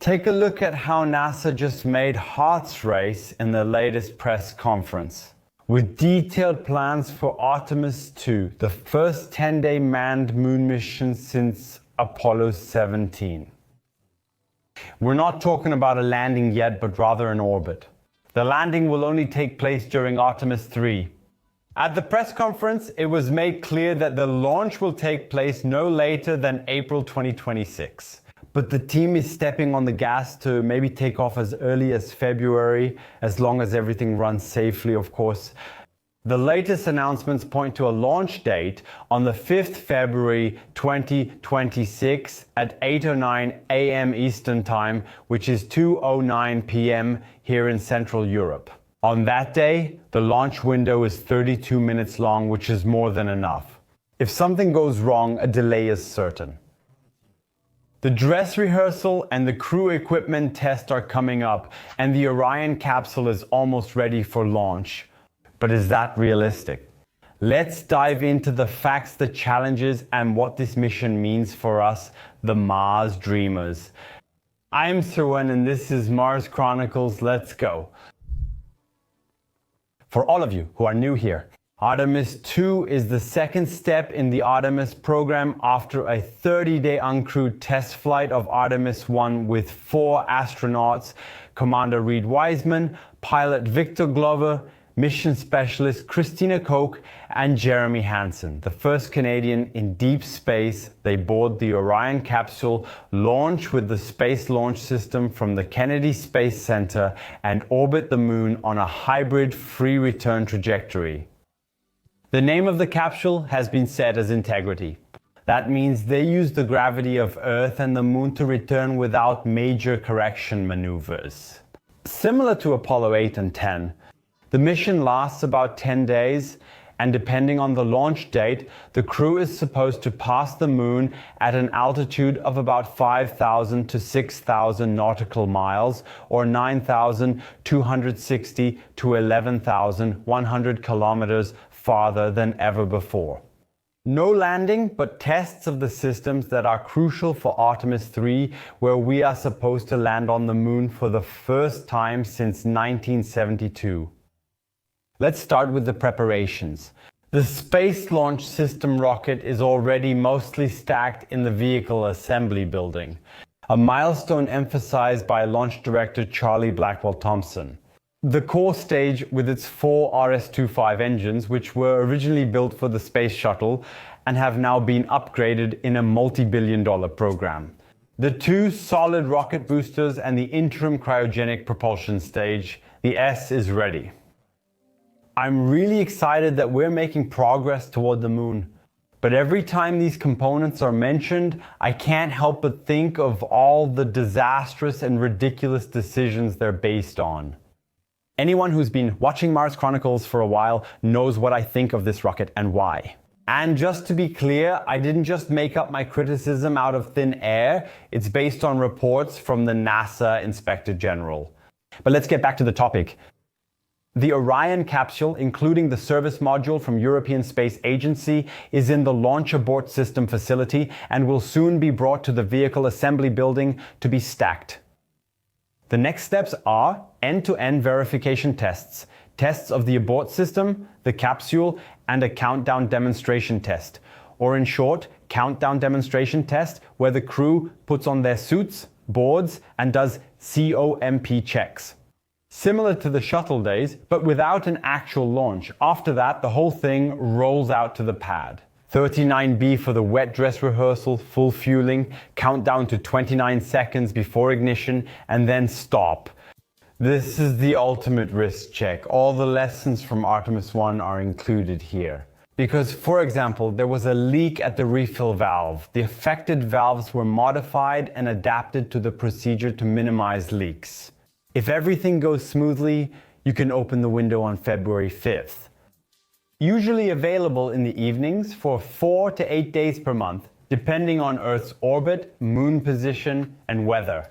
Take a look at how NASA just made hearts race in their latest press conference, with detailed plans for Artemis 2, the first 10-day manned moon mission since Apollo 17. We're not talking about a landing yet, but rather an orbit. The landing will only take place during Artemis 3. At the press conference, it was made clear that the launch will take place no later than April 2026. But the team is stepping on the gas to maybe take off as early as February, as long as everything runs safely, of course. The latest announcements point to a launch date on the 5th February 2026 at 8:09 a.m. Eastern Time, which is 2:09 p.m. here in Central Europe. On that day, the launch window is 32 minutes long, which is more than enough. If something goes wrong, a delay is certain. The dress rehearsal and the crew equipment test are coming up, and the Orion capsule is almost ready for launch. But is that realistic? Let's dive into the facts, the challenges, and what this mission means for us, the Mars Dreamers. I'm Sirwan, and this is Mars Chronicles. Let's go. For all of you who are new here, Artemis 2 is the second step in the Artemis program after a 30-day uncrewed test flight of Artemis 1 with 4 astronauts, Commander Reed Wiseman, pilot Victor Glover, mission specialist Christina Koch, and Jeremy Hansen, the first Canadian in deep space. They board the Orion capsule, launch with the Space Launch System from the Kennedy Space Center, and orbit the moon on a hybrid free return trajectory. The name of the capsule has been set as Integrity. That means they use the gravity of Earth and the moon to return without major correction maneuvers. Similar to Apollo 8 and 10, the mission lasts about 10 days, and depending on the launch date, the crew is supposed to pass the moon at an altitude of about 5,000 to 6,000 nautical miles, or 9,260 to 11,100 kilometers farther than ever before. No landing, but tests of the systems that are crucial for Artemis 3, where we are supposed to land on the moon for the first time since 1972. Let's start with the preparations. The Space Launch System rocket is already mostly stacked in the vehicle assembly building, a milestone emphasized by Launch Director Charlie Blackwell Thompson. The core stage with its 4 RS-25 engines, which were originally built for the Space Shuttle and have now been upgraded in a multi-billion-dollar program. The 2 solid rocket boosters and the interim cryogenic propulsion stage, the S, is ready. I'm really excited that we're making progress toward the moon. But every time these components are mentioned, I can't help but think of all the disastrous and ridiculous decisions they're based on. Anyone who's been watching Mars Chronicles for a while knows what I think of this rocket and why. And just to be clear, I didn't just make up my criticism out of thin air. It's based on reports from the NASA Inspector General. But let's get back to the topic. The Orion capsule, including the service module from European Space Agency, is in the Launch Abort System facility and will soon be brought to the vehicle assembly building to be stacked. The next steps are end-to-end verification tests, tests of the abort system, the capsule, and a countdown demonstration test. Or in short, countdown demonstration test, where the crew puts on their suits, boards, and does COMP checks. Similar to the shuttle days, but without an actual launch. After that, the whole thing rolls out to the pad. 39B for the wet dress rehearsal, full fueling, countdown to 29 seconds before ignition, and then stop. This is the ultimate risk check. All the lessons from Artemis 1 are included here. Because, for example, there was a leak at the refill valve. The affected valves were modified and adapted to the procedure to minimize leaks. If everything goes smoothly, you can open the window on February 5th. Usually available in the evenings for 4 to 8 days per month, depending on Earth's orbit, moon position, and weather.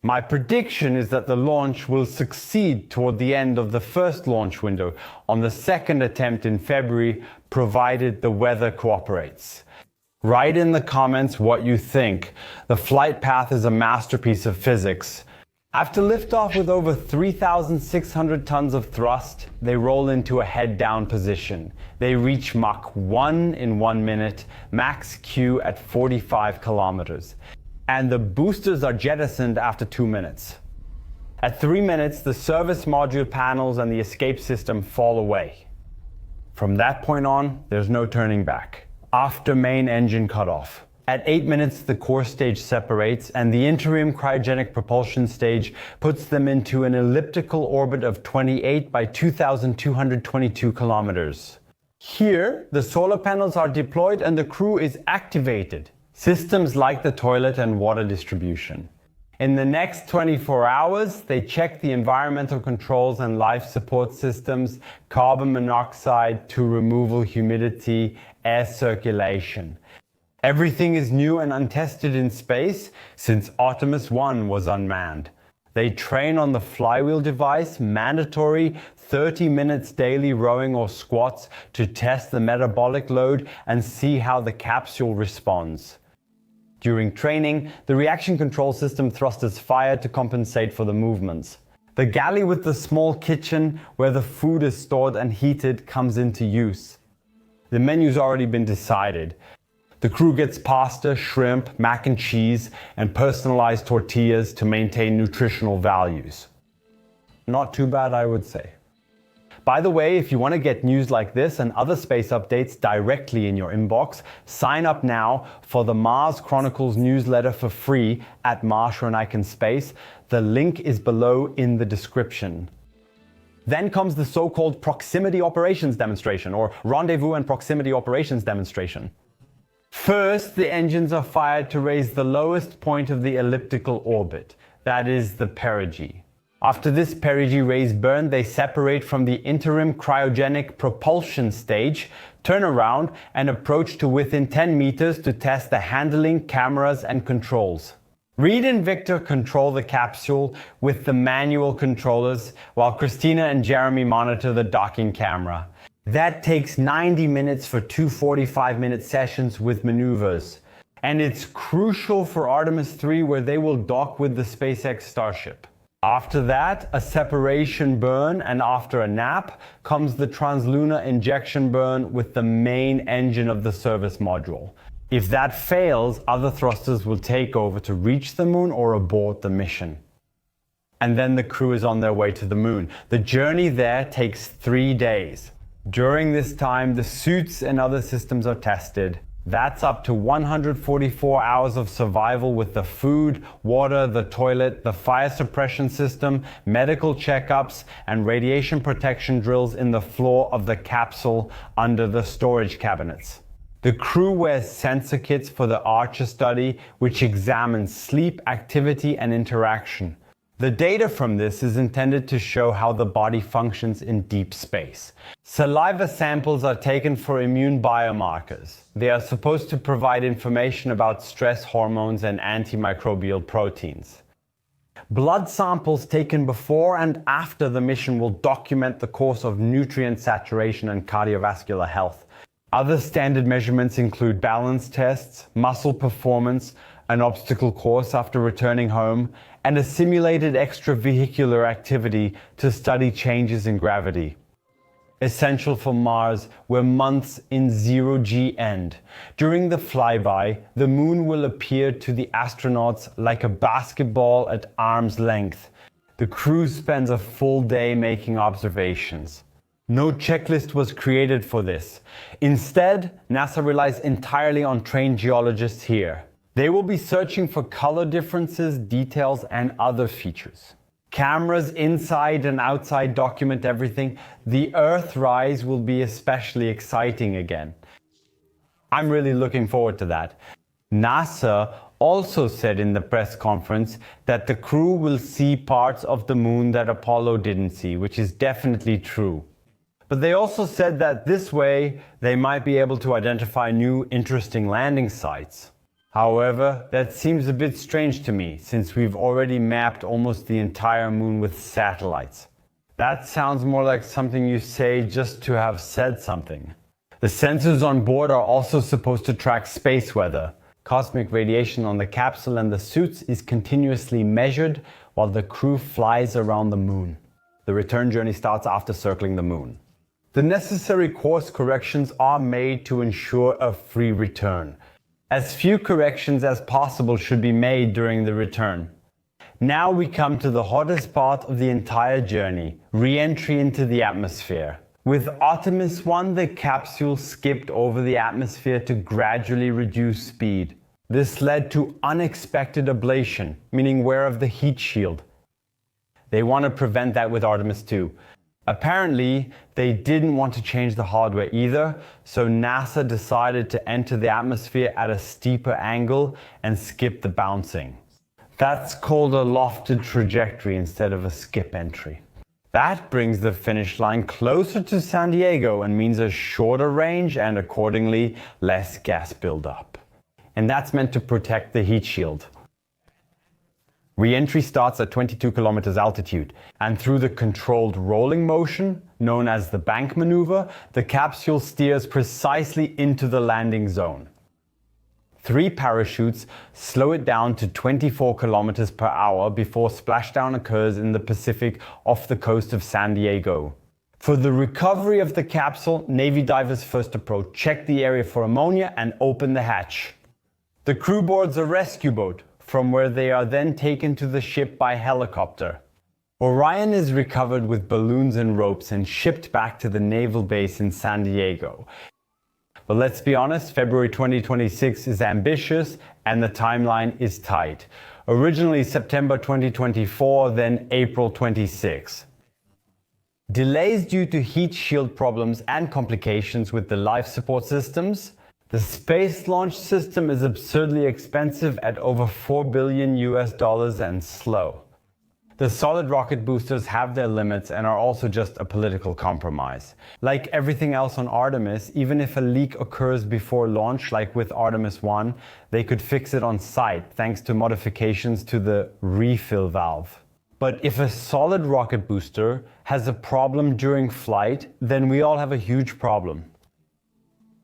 My prediction is that the launch will succeed toward the end of the first launch window on the second attempt in February, provided the weather cooperates. Write in the comments what you think. The flight path is a masterpiece of physics. After liftoff with over 3,600 tons of thrust, they roll into a head-down position. They reach Mach 1 in 1 minute, max Q at 45 kilometers. And the boosters are jettisoned after 2 minutes. At 3 minutes, the service module panels and the escape system fall away. From that point on, there's no turning back. After main engine cutoff. At 8 minutes, the core stage separates and the interim cryogenic propulsion stage puts them into an elliptical orbit of 28 by 2,222 kilometers. Here, the solar panels are deployed and the crew is activated. Systems like the toilet and water distribution. In the next 24 hours, they check the environmental controls and life support systems, carbon monoxide to removal, humidity, air circulation. Everything is new and untested in space since Artemis 1 was unmanned. They train on the flywheel device, mandatory 30 minutes daily rowing or squats to test the metabolic load and see how the capsule responds. During training, the reaction control system thrusters fire to compensate for the movements. The galley with the small kitchen where the food is stored and heated comes into use. The menu's already been decided. The crew gets pasta, shrimp, mac and cheese, and personalized tortillas to maintain nutritional values. Not too bad, I would say. By the way, if you want to get news like this and other space updates directly in your inbox, sign up now for the Mars Chronicles newsletter for free at Marsh and Icon Space. The link is below in the description. Then comes the so-called proximity operations demonstration, or rendezvous and proximity operations demonstration. First, the engines are fired to raise the lowest point of the elliptical orbit, that is the perigee. After this perigee raise burn, they separate from the interim cryogenic propulsion stage, turn around and approach to within 10 meters to test the handling, cameras and controls. Reed and Victor control the capsule with the manual controllers, while Christina and Jeremy monitor the docking camera. That takes 90 minutes for two 45-minute sessions with maneuvers. And it's crucial for Artemis 3 where they will dock with the SpaceX Starship. After that, a separation burn, and after a nap comes the Translunar injection burn with the main engine of the service module. If that fails, other thrusters will take over to reach the moon or abort the mission. And then the crew is on their way to the moon. The journey there takes 3 days. During this time, the suits and other systems are tested. That's up to 144 hours of survival with the food, water, the toilet, the fire suppression system, medical checkups, and radiation protection drills in the floor of the capsule under the storage cabinets. The crew wears sensor kits for the Archer study, which examines sleep, activity, and interaction. The data from this is intended to show how the body functions in deep space. Saliva samples are taken for immune biomarkers. They are supposed to provide information about stress hormones and antimicrobial proteins. Blood samples taken before and after the mission will document the course of nutrient saturation and cardiovascular health. Other standard measurements include balance tests, muscle performance, an obstacle course after returning home, and a simulated extravehicular activity to study changes in gravity. Essential for Mars, where months in zero-G end. During the flyby, the moon will appear to the astronauts like a basketball at arm's length. The crew spends a full day making observations. No checklist was created for this. Instead, NASA relies entirely on trained geologists here. They will be searching for color differences, details, and other features. Cameras inside and outside document everything. The Earthrise will be especially exciting again. I'm really looking forward to that. NASA also said in the press conference that the crew will see parts of the moon that Apollo didn't see, which is definitely true. But they also said that this way they might be able to identify new interesting landing sites. However, that seems a bit strange to me, since we've already mapped almost the entire moon with satellites. That sounds more like something you say just to have said something. The sensors on board are also supposed to track space weather. Cosmic radiation on the capsule and the suits is continuously measured while the crew flies around the moon. The return journey starts after circling the moon. The necessary course corrections are made to ensure a free return. As few corrections as possible should be made during the return. Now we come to the hottest part of the entire journey, re-entry into the atmosphere. With Artemis 1, the capsule skipped over the atmosphere to gradually reduce speed. This led to unexpected ablation, meaning wear of the heat shield. They want to prevent that with Artemis 2. Apparently, they didn't want to change the hardware either, so NASA decided to enter the atmosphere at a steeper angle and skip the bouncing. That's called a lofted trajectory instead of a skip entry. That brings the finish line closer to San Diego and means a shorter range and accordingly less gas buildup. And that's meant to protect the heat shield. Re-entry starts at 22 kilometers altitude, and through the controlled rolling motion, known as the bank maneuver, the capsule steers precisely into the landing zone. 3 parachutes slow it down to 24 kilometers per hour before splashdown occurs in the Pacific off the coast of San Diego. For the recovery of the capsule, Navy divers first approach, check the area for ammonia, and open the hatch. The crew boards a rescue boat, from where they are then taken to the ship by helicopter. Orion is recovered with balloons and ropes and shipped back to the naval base in San Diego. But let's be honest, February 2026 is ambitious and the timeline is tight. Originally September 2024, then April 26. Delays due to heat shield problems and complications with the life support systems. The Space Launch System is absurdly expensive at over $4 billion and slow. The solid rocket boosters have their limits and are also just a political compromise. Like everything else on Artemis, even if a leak occurs before launch, like with Artemis 1, they could fix it on site thanks to modifications to the refill valve. But if a solid rocket booster has a problem during flight, then we all have a huge problem.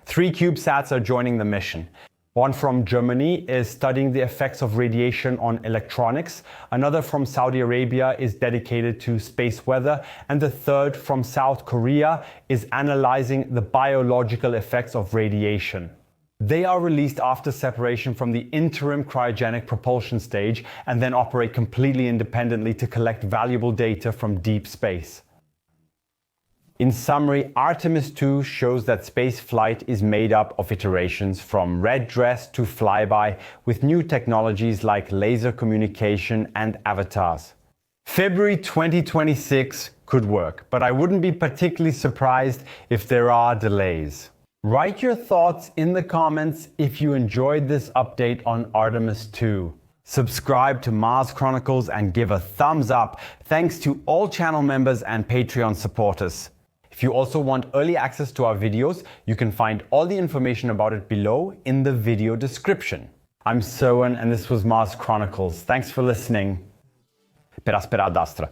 3 CubeSats are joining the mission. One from Germany is studying the effects of radiation on electronics, another from Saudi Arabia is dedicated to space weather, and the third from South Korea is analyzing the biological effects of radiation. They are released after separation from the interim cryogenic propulsion stage and then operate completely independently to collect valuable data from deep space. In summary, Artemis 2 shows that space flight is made up of iterations from red dress to flyby with new technologies like laser communication and avatars. February 2026 could work, but I wouldn't be particularly surprised if there are delays. Write your thoughts in the comments if you enjoyed this update on Artemis 2. Subscribe to Mars Chronicles and give a thumbs up. Thanks to all channel members and Patreon supporters. If you also want early access to our videos, you can find all the information about it below in the video description. I'm Soen and this was Mars Chronicles. Thanks for listening. Per aspera ad astra.